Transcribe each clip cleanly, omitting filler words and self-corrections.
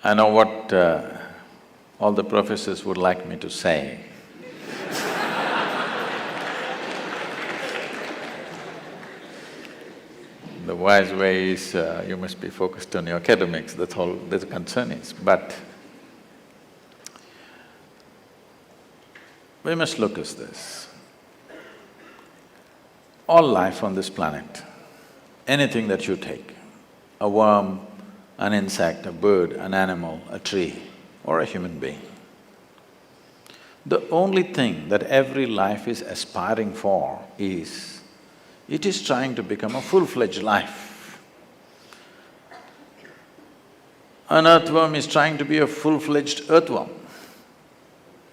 I know what all the professors would like me to say. The wise way is you must be focused on your academics, that's all the concern is. But we must look at this. All life on this planet, anything that you take, a worm, an insect, a bird, an animal, a tree, or a human being, the only thing that every life is aspiring for is, it is trying to become a full-fledged life. An earthworm is trying to be a full-fledged earthworm.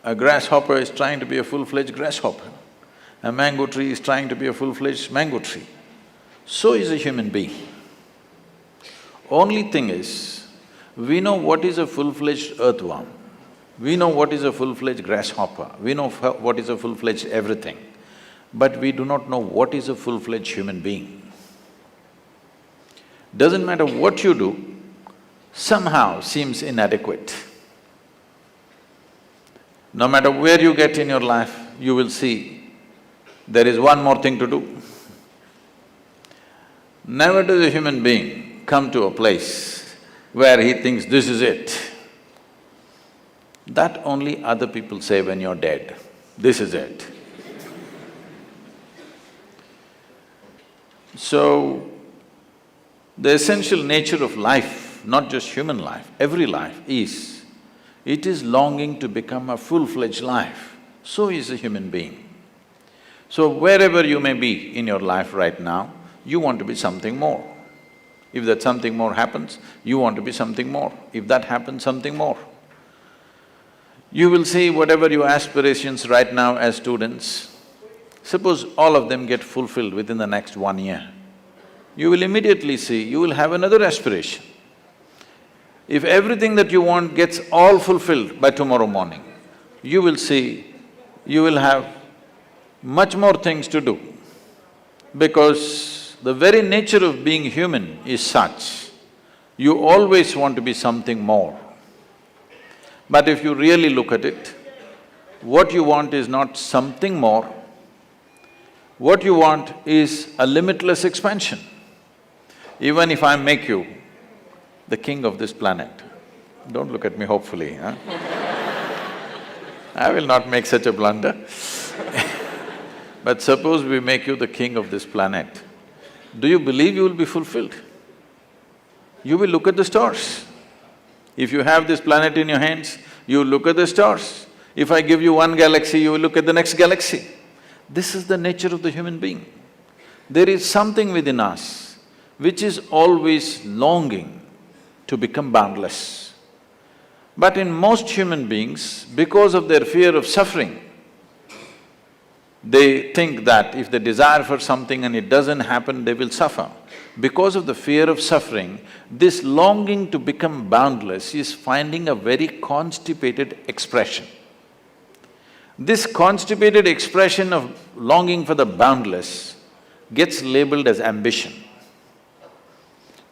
A grasshopper is trying to be a full-fledged grasshopper. A mango tree is trying to be a full-fledged mango tree. So is a human being. Only thing is, we know what is a full-fledged earthworm, we know what is a full-fledged grasshopper, we know what is a full-fledged everything, but we do not know what is a full-fledged human being. Doesn't matter what you do, somehow seems inadequate. No matter where you get in your life, you will see there is one more thing to do. Never does a human being come to a place where he thinks this is it. That only other people say when you're dead, this is it. So, the essential nature of life, not just human life, every life is, it is longing to become a full-fledged life. So is a human being. So wherever you may be in your life right now, you want to be something more. If that something more happens, you want to be something more. If that happens, something more. You will see whatever your aspirations right now as students, suppose all of them get fulfilled within the next 1 year, you will immediately see you will have another aspiration. If everything that you want gets all fulfilled by tomorrow morning, you will see you will have much more things to do, because the very nature of being human is such, you always want to be something more. But if you really look at it, what you want is not something more, what you want is a limitless expansion. Even if I make you the king of this planet, don't look at me hopefully, huh? I will not make such a blunder. But suppose we make you the king of this planet, do you believe you will be fulfilled? You will look at the stars. If you have this planet in your hands, you look at the stars. If I give you one galaxy, you will look at the next galaxy. This is the nature of the human being. There is something within us which is always longing to become boundless. But in most human beings, because of their fear of suffering, they think that if they desire for something and it doesn't happen, they will suffer. Because of the fear of suffering, this longing to become boundless is finding a very constipated expression. This constipated expression of longing for the boundless gets labeled as ambition.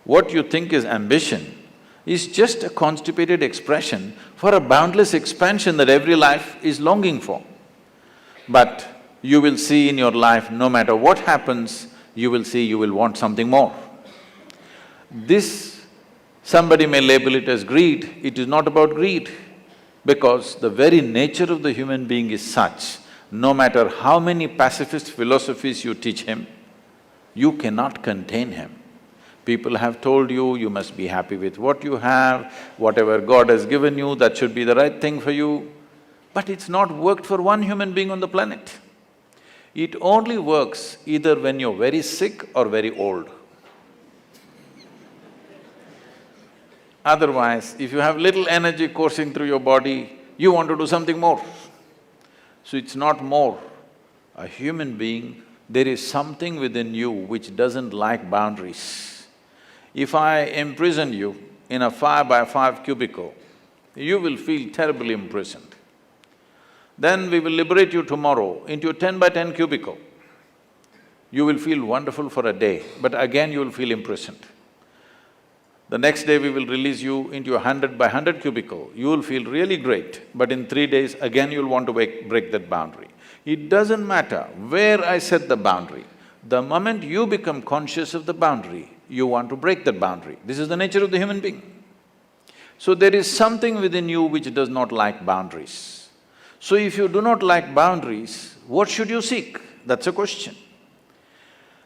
What you think is ambition is just a constipated expression for a boundless expansion that every life is longing for. But you will see in your life, no matter what happens, you will see you will want something more. This, somebody may label it as greed, it is not about greed, because the very nature of the human being is such, no matter how many pacifist philosophies you teach him, you cannot contain him. People have told you, you must be happy with what you have, whatever God has given you, that should be the right thing for you. But it's not worked for one human being on the planet. It only works either when you're very sick or very old. Otherwise, if you have little energy coursing through your body, you want to do something more. So it's not more. A human being, there is something within you which doesn't like boundaries. If I imprison you in a 5x5 cubicle, you will feel terribly imprisoned. Then we will liberate you tomorrow into a 10x10 cubicle. You will feel wonderful for a day, but again you will feel imprisoned. The next day we will release you into a 100 by 100 cubicle, you will feel really great, but in 3 days again you'll want to break that boundary. It doesn't matter where I set the boundary, the moment you become conscious of the boundary, you want to break that boundary. This is the nature of the human being. So there is something within you which does not like boundaries. So if you do not like boundaries, what should you seek? That's a question.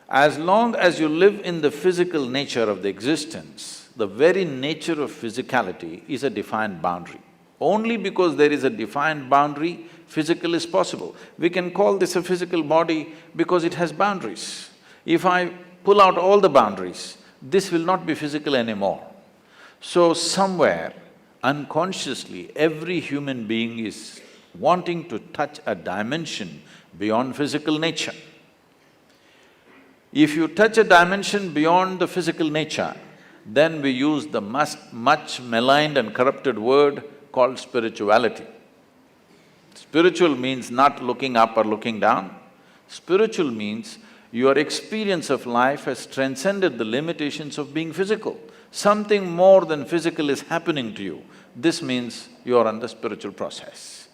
As long as you live in the physical nature of the existence, the very nature of physicality is a defined boundary. Only because there is a defined boundary, physical is possible. We can call this a physical body because it has boundaries. If I pull out all the boundaries, this will not be physical anymore. So somewhere, unconsciously, every human being is wanting to touch a dimension beyond physical nature. If you touch a dimension beyond the physical nature, then we use the much maligned and corrupted word called spirituality. Spiritual means not looking up or looking down. Spiritual means your experience of life has transcended the limitations of being physical. Something more than physical is happening to you. This means you are on the spiritual process.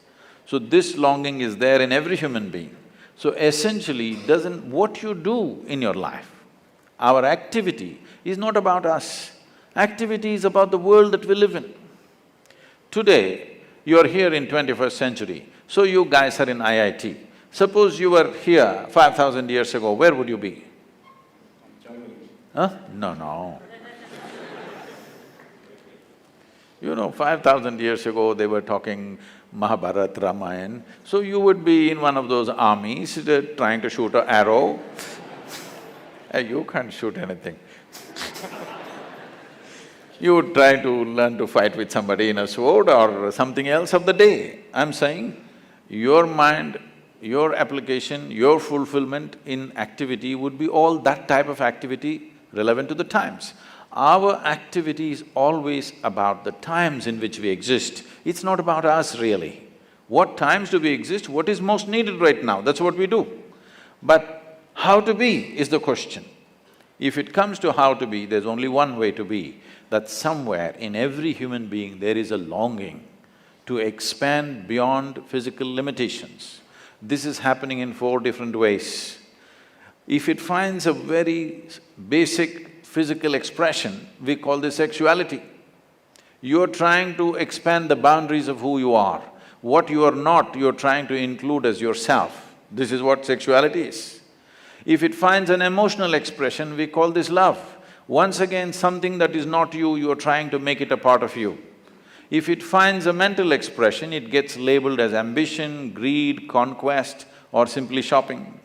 So this longing is there in every human being. So essentially, what you do in your life, our activity is not about us. Activity is about the world that we live in. Today, you are here in 21st century, so you guys are in IIT. Suppose you were here 5,000 years ago, where would you be? Huh? No. You know, 5,000 years ago, they were talking Mahabharata, Ramayana, so you would be in one of those armies trying to shoot an arrow. Hey, you can't shoot anything. You would try to learn to fight with somebody in a sword or something else of the day. I'm saying, your mind, your application, your fulfillment in activity would be all that type of activity relevant to the times. Our activity is always about the times in which we exist. It's not about us really. What times do we exist? What is most needed right now? That's what we do. But how to be is the question. If it comes to how to be, there's only one way to be, that somewhere in every human being there is a longing to expand beyond physical limitations. This is happening in 4 different ways. If it finds a very basic physical expression, we call this sexuality. You're trying to expand the boundaries of who you are. What you are not, you're trying to include as yourself. This is what sexuality is. If it finds an emotional expression, we call this love. Once again, something that is not you, you're trying to make it a part of you. If it finds a mental expression, it gets labeled as ambition, greed, conquest, or simply shopping.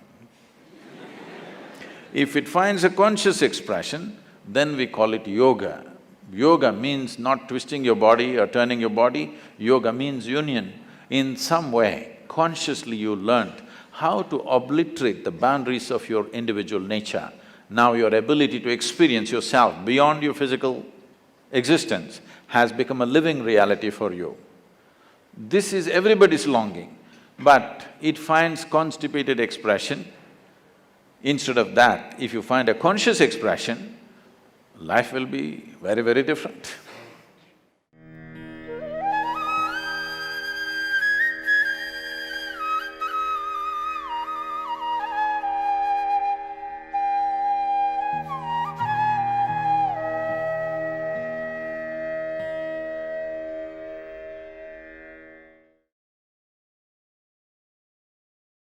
If it finds a conscious expression, then we call it yoga. Yoga means not twisting your body or turning your body, yoga means union. In some way, consciously you learnt how to obliterate the boundaries of your individual nature. Now your ability to experience yourself beyond your physical existence has become a living reality for you. This is everybody's longing, but it finds constipated expression. Instead of that, if you find a conscious expression, life will be very, very different.